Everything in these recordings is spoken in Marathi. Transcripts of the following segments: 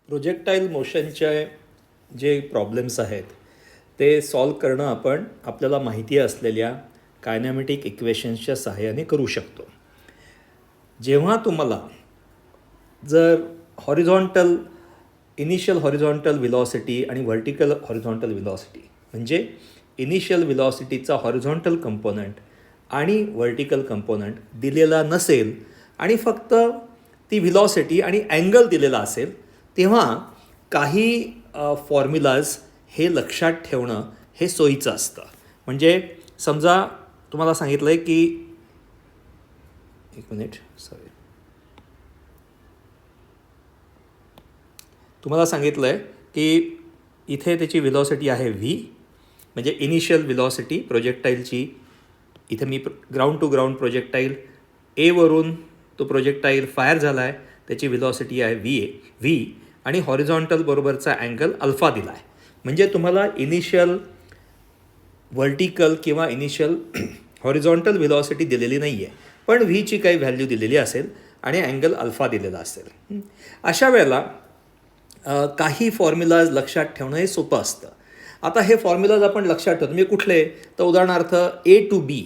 प्रोजेक्टाईल मोशनचे जे प्रॉब्लेम्स आहेत ते सॉल्व करणं आपण आपल्याला माहिती असलेल्या कायनॅमेटिक इक्वेशन्सच्या सहाय्याने करू शकतो. जेव्हा तुम्हाला जर हॉरिझॉन्टल इनिशियल हॉरिझॉन्टल व्हेलॉसिटी आणि व्हर्टिकल हॉरिझॉन्टल व्हेलॉसिटी म्हणजे इनिशियल व्हेलॉसिटीचा हॉरिझॉन्टल कंपोनंट आणि व्हर्टिकल कंपोनंट दिलेला नसेल आणि फक्त ती व्हेलॉसिटी आणि अँगल दिलेला असेल, तेव्हा काही फॉर्म्युलाज हे लक्षात ठेवणं हे सोयीचं असतं. म्हणजे समजा तुम्हाला सांगितलं आहे की तुम्हाला सांगितलं आहे की इथे त्याची व्हेलॉसिटी आहे व्ही, म्हणजे इनिशियल व्हेलॉसिटी प्रोजेक्टाईलची. इथे मी ग्राउंड टू ग्राउंड प्रोजेक्टाईल एवरून तो प्रोजेक्टाईल फायर झाला आहे, त्याची व्हेलॉसिटी आहे व्ही आणि हॉरिझॉन्टल बरोबरचा अँगल अल्फा दिला आहे. म्हणजे तुम्हाला इनिशियल व्हर्टिकल किंवा इनिशियल हॉरिझॉन्टल व्हेलॉसिटी दिलेली नाही आहे, पण व्हीची काही व्हॅल्यू दिलेली असेल आणि अँगल अल्फा दिलेला असेल. अशा वेळेला काही फॉर्म्युलाज लक्षात ठेवणं हे सोपं असतं. आता हे फॉर्म्युलाज आपण लक्षात ठेवतो म्हणजे कुठले, तर उदाहरणार्थ ए टू बी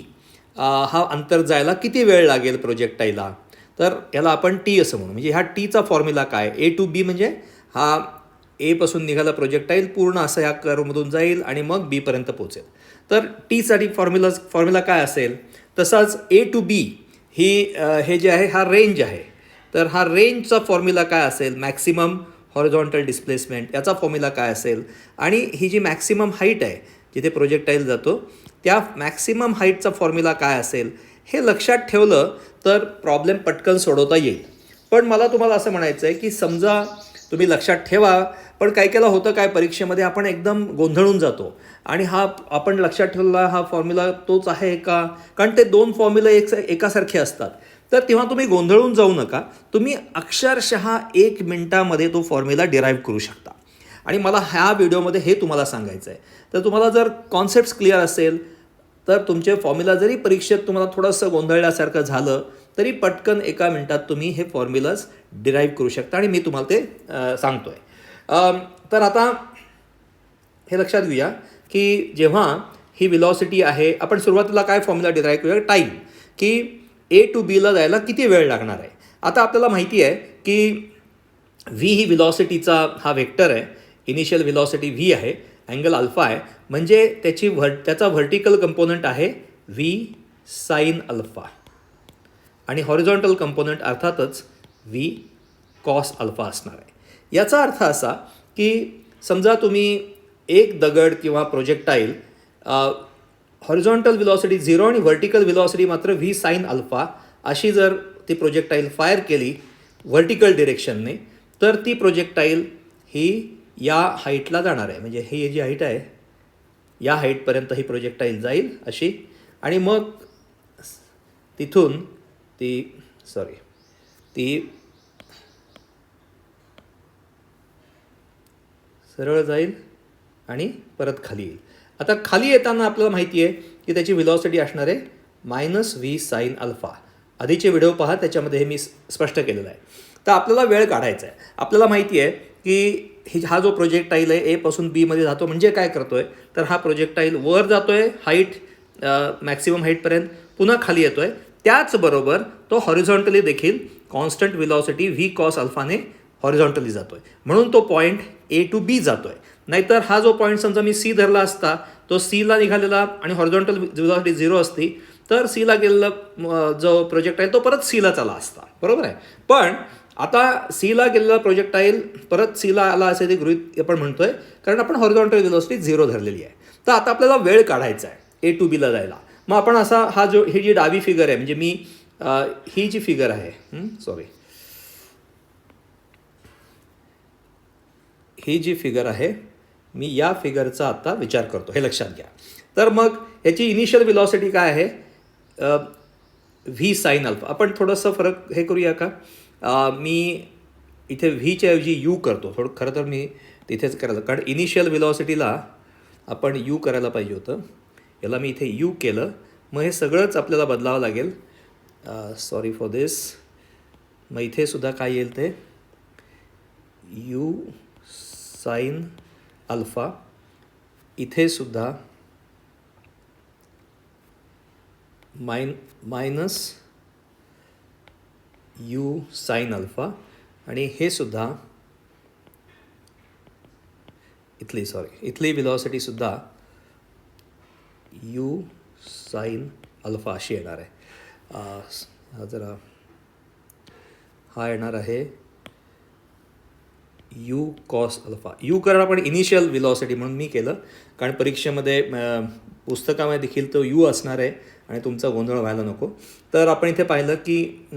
हा अंतर जायला किती वेळ लागेल प्रोजेक्टाईलला, तर याला आपण टी असं म्हणू. म्हणजे ह्या टीचा फॉर्म्युला काय, ए टू बी म्हणजे हा एपासून निघाला प्रोजेक्टाईल पूर्ण असं ह्या कर्वमधून जाईल आणि मग बीपर्यंत पोचेल. तर टीसाठी फॉर्म्युला काय असेल, तसाच ए टू बी हे जे आहे हा रेंज आहे. तर हा रेंजचा फॉर्म्युला काय असेल, मॅक्सिमम हॉरिझॉन्टल डिस्प्लेसमेंट याचा फॉर्म्युला काय असेल, आणि ही जी मॅक्सिमम हाईट आहे जिथे प्रोजेक्टाईल जातो त्या मॅक्सिमम हाईटचा फॉर्म्युला काय असेल, हे लक्षात ठेवलं तर प्रॉब्लेम पटकन सोडवता येईल. पण मला तुम्हाला असं म्हणायचं आहे की समजा तुम्ही लक्षात ठेवा, पण काही केलं होतं काय, परीक्षेमध्ये आपण एकदम गोंधळून जातो आणि हा आपण लक्षात ठेवलेला हा फॉर्म्युला तोच आहे का, कारण ते दोन फॉर्म्युला एकासारखे असतात. तर तेव्हा तुम्ही गोंधळून जाऊ नका, तुम्ही अक्षरशः 1 मिनिटामध्ये तो फॉर्म्युला डिराईव्ह करू शकता. आणि मला ह्या व्हिडिओमध्ये हे तुम्हाला सांगायचं आहे. तर तुम्हाला जर कॉन्सेप्ट्स क्लिअर असेल तर तुमचे फॉर्म्युला जरी परीक्षेत तुम्हाला थोडंसं गोंधळल्यासारखं झालं तरी पटकन 1 मिनिटात तुम्ही हे फॉर्म्युलाज डिराईव्ह करू शकता आणि मी तुम्हाला ते सांगतो आहे. तर आता हे लक्षात घेऊया की जेव्हा ही व्हेलॉसिटी आहे, आपण सुरुवातीला काय फॉर्म्युला डिराईव्ह करूया, टाईम, की ए टू बीला जायला किती वेळ लागणार आहे. आता आपल्याला माहिती आहे की व्ही ही व्हेलॉसिटीचा हा वेक्टर आहे, इनिशियल व्हेलॉसिटी व्ही आहे, अँगल अल्फा आहे, म्हणजे त्याचा व्हर्टिकल कंपोनंट आहे व्ही साइन अल्फा आणि हॉरिझॉन्टल कंपोनंट अर्थातच व्ही कॉस अल्फा असणार आहे. याचा अर्थ असा की समजा तुम्ही एक दगड किंवा प्रोजेक्टाईल हॉरिझॉन्टल व्हेलॉसिटी 0 आणि व्हर्टिकल व्हेलॉसिटी मात्र व्ही साइन अल्फा अशी जर ती प्रोजेक्टाईल फायर केली व्हर्टिकल डिरेक्शनने, तर ती प्रोजेक्टाईल ही या हाईटला जाणार आहे. म्हणजे ही जी हाईट आहे या हाईटपर्यंत ही प्रोजेक्टाईल जाईल अशी, आणि मग तिथून ती सरळ जाईल आणि परत खाली येईल. आता खाली येताना आपल्याला माहिती आहे की त्याची व्हेलॉसिटी असणार आहे -v साइन अल्फा. आधीचे व्हिडिओ पहा, त्याच्यामध्ये हे मी स्पष्ट केलेलं आहे. तर आपल्याला वेळ काढायचा आहे. आपल्याला माहिती आहे की हा जो प्रोजेक्टाईल आहे एपासून बीमध्ये जातो, म्हणजे काय करतो आहे, तर हा प्रोजेक्टाईल वर जातो आहे हाईट मॅक्सिमम हाईटपर्यंत, पुन्हा खाली येतो आहे. त्याचबरोबर तो हॉरिझॉन्टली देखील कॉन्स्टंट व्हेलॉसिटी व्ही कॉस अल्फाने हॉरिझॉन्टली जातो आहे, म्हणून तो पॉईंट ए टू बी जातो आहे. नाहीतर हा जो पॉईंट समजा मी सी धरला असता, तो सीला निघालेला आणि हॉरिझॉन्टल व्हेलॉसिटी 0 असती, तर सीला गेलेला जो प्रोजेक्टाईल तो परत सीला चाला असता, बरोबर आहे. पण आता सीला गेलेला प्रोजेक्टाईल परत सीला आला असे ते गृहीत आपण म्हणतोय, कारण आपण हॉरिझॉन्टल व्हेलॉसिटी 0 धरलेली आहे. तर आता आपल्याला वेळ काढायचा आहे ए टू बीला जायला. मग आपण असा ही जी डावी फिगर आहे, म्हणजे मी ही जी फिगर आहे ही जी फिगर आहे, मी या फिगरचा आता विचार करतो, हे लक्षात घ्या. तर मग याची इनिशियल व्हेलॉसिटी काय आहे, व्ही साइन अल्फा. आपण थोडंसं फरक हे करूया का, मी इथे व्हीच्या ऐवजी यू करतो. खरं तर मी तिथेच करायला, कारण इनिशियल व्हेलॉसिटीला आपण यू करायला पाहिजे होतं, याला मी इथे यू केलं. मग हे सगळंच आपल्याला बदलावं लागेल. सॉरी फॉर दिस. मग इथे सुद्धा काय येईल ते यू साइन अल्फा, इथे सुद्धा मायनस यू साइन अल्फा, आणि हे सुद्धा इथली विलॉसिटीसुद्धा यू साइन अल्फा अशी येणार आहे. हा येणार आहे यू कॉस अल्फा. यू कारण आपण इनिशियल विलॉसिटी म्हणून मी केलं, कारण परीक्षेमध्ये पुस्तकामध्ये देखील तो यू असणार आहे आणि तुमचा गोंधळ व्हायला नको. तर आपण इथे पाहिलं की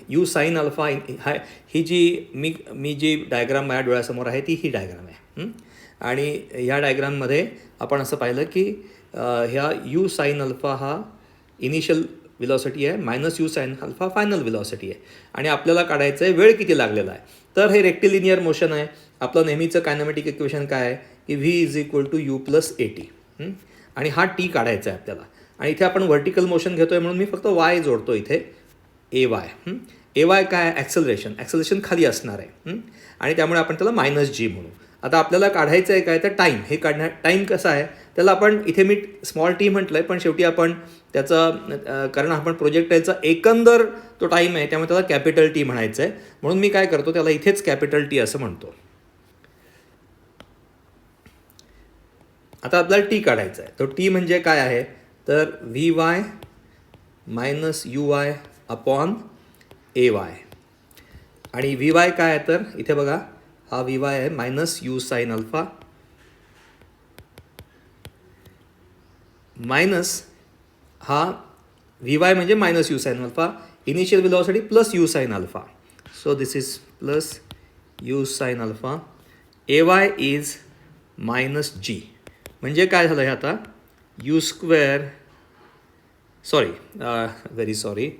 यू साइन अल्फा ही जी मी जी डायग्राम माझ्या डोळ्यासमोर आहे ती ही डायग्राम आहे. आणि ह्या डायग्राममध्ये आपण असं पाहिलं की ह्या यू साइन अल्फा हा इनिशियल विलॉसिटी आहे, minus U sine alpha final velocity आहे. आणि आपल्याला काढायचं आहे वेळ किती लागलेला आहे. तर हे रेक्टिलिनियर मोशन आहे. आपलं नेहमीचं कायनेमॅटिक इक्वेशन काय आहे की v is equal to u plus a t, आणि हा टी काढायचा आहे आपल्याला. आणि इथे आपण व्हर्टिकल मोशन घेतो आहे म्हणून मी फक्त वाय जोडतो इथे, ए वाय. ए वाय काय ॲक्सेलरेशन खाली असणार आहे, आणि त्यामुळे आपण त्याला मायनस जी म्हणू. आता आपल्याला काढायचं आहे काय तर टाईम. हे टाईम कसं आहे त्याला आपण इथे मी स्मॉल टी म्हटलं आहे, पण शेवटी आपण त्याचं कारण आपण प्रोजेक्टाईलचा एकंदर तो टाईम आहे त्यामुळे त्याला कॅपिटल टी म्हणायचं आहे. म्हणून मी काय करतो त्याला इथेच कॅपिटल टी असं म्हणतो. आता आपल्याला टी काढायचा आहे. तो टी म्हणजे काय आहे तर V Y minus you Y upon A Y. आणि व्ही वाय काय आहे तर इथे बघा हा व्ही वाय आहे minus U sine alpha minus हा व्ही वाय म्हणजे minus U sine alpha, initial velocity plus U sine alpha. So this is plus U sine alpha. A Y is minus G. म्हणजे काय झालं आहे आता यू स्क्वेअर व्हेरी सॉरी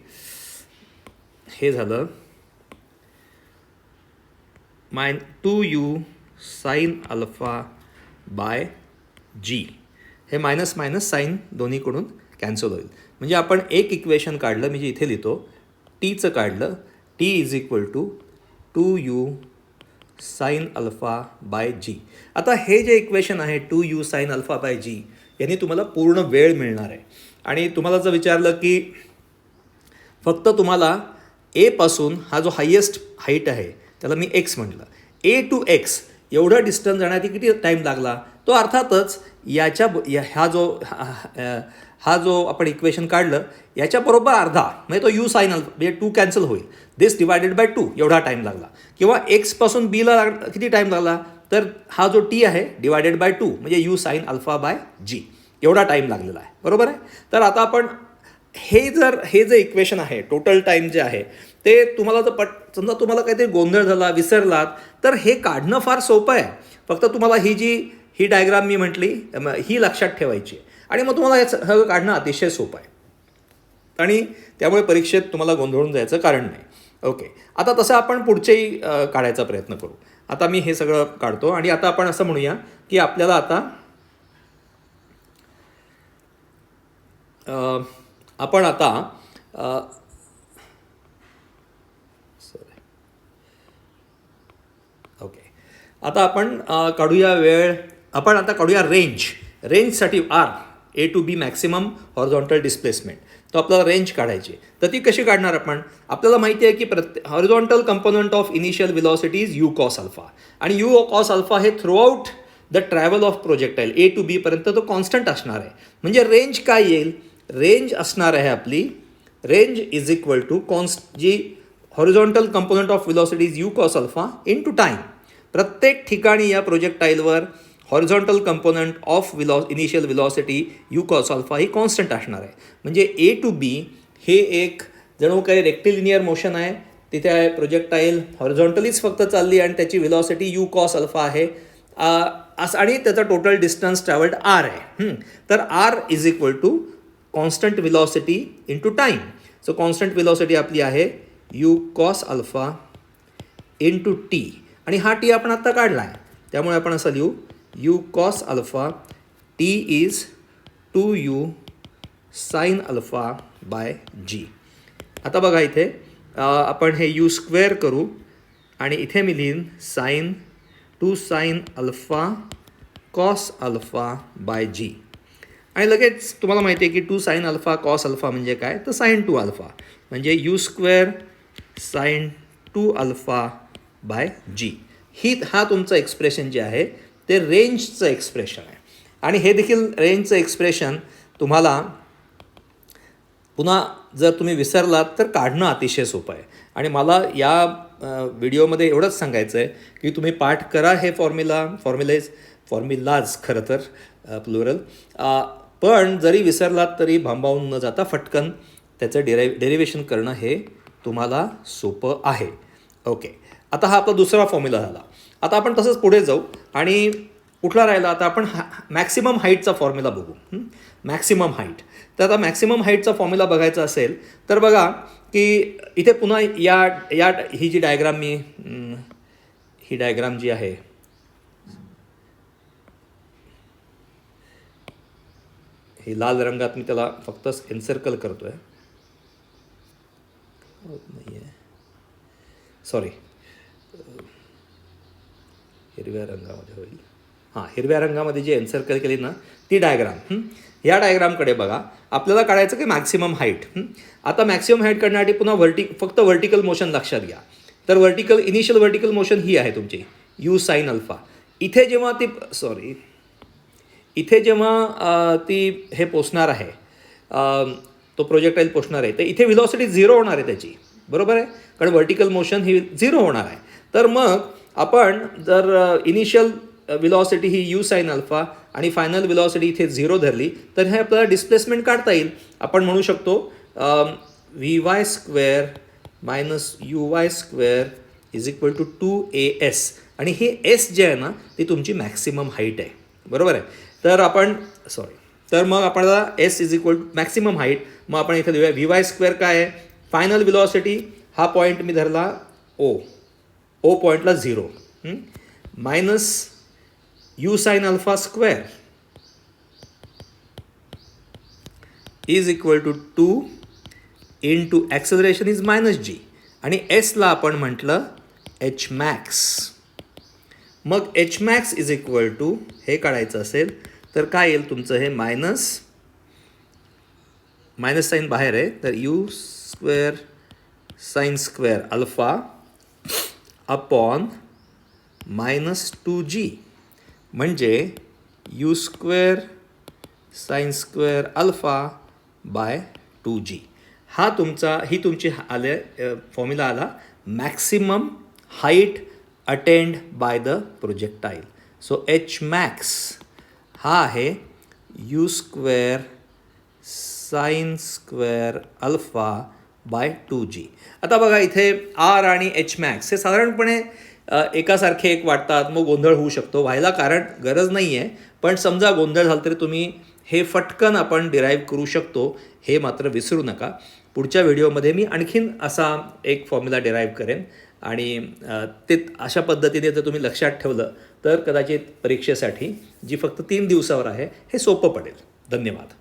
हे झालं 2u साइन अल्फा बाय जी. हे मायनस मायनस साईन दोन्हीकडून कॅन्सल होईल. म्हणजे आपण एक इक्वेशन काढलं, मी जे इथे लिहितो टीचं काढलं, T is equal to 2u sine alpha by G. आता हे जे इक्वेशन आहे 2u साइन अल्फा बाय जी यांनी तुम्हाला पूर्ण वेळ मिळणार आहे. आणि तुम्हाला जर विचारलं की फक्त तुम्हाला ए पासून हा जो हायेस्ट हाईट आहे त्याला मी एक्स म्हटलं, ए टू एक्स एवढं डिस्टन्स जाण्यासाठी किती टाईम लागला, तो अर्थातच हा जो आपण इक्वेशन काढलं याच्याबरोबर अर्धा, म्हणजे तो यू साइन अल्फा म्हणजे 2 कॅन्सल होईल, दिस डिवायडेड बाय 2 एवढा टाईम लागला. किंवा एक्सपासून बीला किती टाईम लागला तर हा जो टी आहे डिवायडेड बाय 2 म्हणजे यू साइन अल्फा बाय जी एवढा टाईम लागलेला आहे. बरोबर आहे. तर आता आपण हे जे इक्वेशन आहे टोटल टाईम जे आहे ते तुम्हाला जर समजा तुम्हाला काहीतरी गोंधळ झाला विसरलात तर हे काढणं फार सोपं आहे. फक्त तुम्हाला ही डायग्राम मी म्हटली ही लक्षात ठेवायची आणि मग तुम्हाला हे सगळं काढणं अतिशय सोपं आहे आणि त्यामुळे परीक्षेत तुम्हाला गोंधळून जायचं कारण नाही. ओके, आता तसं आपण पुढचेही काढायचा प्रयत्न करू. आता मी हे सगळं काढतो आणि आता आपण असं म्हणूया की आपल्याला आता आता आपण काढूया वेळ. आपण आता काढूया रेंजसाठी R A to B maximum horizontal displacement. तर आपल्याला रेंज काढायची. तर ती कशी काढणार आपण. आपल्याला माहिती आहे की horizontal component of initial velocity is U cos alpha आणि यू कॉस अल्फा हे throughout the travel of projectile A to B पर्यंत तो कॉन्स्टंट असणार आहे. म्हणजे रेंज काय येईल, रेंज असणार आहे आपली रेंज इज इक्वल टू जी horizontal component of velocity is U cos alpha into time. प्रत्येक ठिकाणी या प्रोजेक्टाईलवर horizontal component of initial velocity U cos alpha ही कॉन्स्टंट असणार आहे. म्हणजे ए टू बी हे एक जणू काही रेक्टिलिनियर मोशन आहे. तिथे प्रोजेक्टाईल हॉरिझॉन्टलीच फक्त चालली आणि त्याची व्हेलॉसिटी यू कॉस अल्फा आहे आणि त्याचा टोटल डिस्टन्स ट्रॅव्हल्ड आर आहे. तर R is equal to constant velocity into time. So constant velocity आपली आहे u cos alpha into t आणि हा टी आपण आत्ता काढला आहे त्यामुळे आपण असं लिहू U cos alpha T is 2u sine alpha by G. आता बघा इथे आपण हे यू स्क्वेअर करू आणि इथे मी लिहीन sine 2 sine alpha cos alpha by G. आणि लगेच तुम्हाला माहिती आहे की 2 साइन अल्फा कॉस अल्फा म्हणजे काय, तर साइन 2 अल्फा म्हणजे U square sine 2 alpha by G. हा तुमचं एक्सप्रेशन जे आहे ते रेंजचं एक्सप्रेशन आहे. आणि हे देखील रेंजचं एक्सप्रेशन तुम्हाला पुन्हा जर तुम्ही विसरलात तर काढणं अतिशय सोपं आहे. आणि मला या व्हिडिओमध्ये एवढंच सांगायचं आहे की तुम्ही पाठ करा हे फॉर्म्युलाज खरं तर प्लुरल. पण जरी विसरलात तरी भांबावून न जाता फटकन त्याचं डेरिव्हेशन करणं हे तुम्हाला सोपं आहे. ओके, आता हा आपला दुसरा फॉर्म्युला झाला. आता आपण तसंच पुढे जाऊ आणि कुठला राहिला, आता आपण मॅक्सिमम हाईटचा फॉर्म्युला बघू. Maximum height. तर आता मॅक्सिमम हाईटचा फॉर्म्युला बघायचा असेल तर बघा की इथे पुन्हा ही जी डायग्राम ही डायग्राम जी आहे ही लाल रंगात मी त्याला फक्त एन्सर्कल करतो आहे. नाही आहे, सॉरी, हिरव्या रंगामध्ये होईल. हां, हिरव्या रंगामध्ये जी एन्सर्कल केली ना ती डायग्राम. या डायग्रामकडे बघा, आपल्याला काढायचं की मॅक्सिमम हाईट. आता मॅक्सिमम हाईट काढण्यासाठी पुन्हा फक्त व्हर्टिकल मोशन लक्षात घ्या. तर इनिशियल व्हर्टिकल मोशन ही आहे तुमची यू साइन अल्फा. इथे जेव्हा ती हे पोचणार आहे, तो प्रोजेक्टाईल पोचणार आहे, तर इथे व्हिलॉसिटी 0 होणार आहे त्याची, बरोबर आहे, कारण व्हर्टिकल मोशन ही 0 होणार आहे. तर मग आपण जर initial velocity he you sine alpha आणि फायनल व्हिलॉसिटी इथे 0 धरली तर हे आपल्याला डिस्प्लेसमेंट काढता येईल. आपण म्हणू शकतो v Y square minus you y square is equal to 2as. आणि हे एस जे आहे ना ती तुमची मॅक्सिमम हाईट आहे, बरोबर आहे. तर मग आपण आता S is equal to maximum height. मग आपण इथे देऊया व्ही वाय स्क्वेअर काय आहे, फायनल व्हिलॉसिटी हा पॉईंट मी धरला ओ पॉईंटला 0 minus U sine alpha square is equal to 2 into acceleration is minus G. आणि एसला आपण म्हटलं एच मॅक्स. मग H max is equal to हे काढायचं असेल तर काय येईल तुमचं, हे मायनस साईन बाहेर आहे, तर you square sine square alpha upon minus 2g म्हणजे U square sine square alpha by 2g. ही तुमची फॉर्म्युला आला maximum height attend by the projectile. So H max हा आहे you square sine square alpha by 2g. आता बघा इथे आर आणि एच मॅक्स हे साधारणपणे एकासारखे वाटतात, मग गोंधळ होऊ शकतो. व्हायला गरज नाही आहे, पण समजा गोंधळ झाला तरी तुम्ही हे फटकन आपण डिराईव्ह करू शकतो, हे मात्र विसरू नका. पुढच्या व्हिडिओमध्ये मी आणखीन असा एक फॉर्म्युला डिराईव्ह करेन आणि ते अशा पद्धतीने जर तुम्ही लक्षात ठेवलं तर कदाचित परीक्षेसाठी जी फक्त 3 दिवसावर आहे हे सोपं पडेल. धन्यवाद.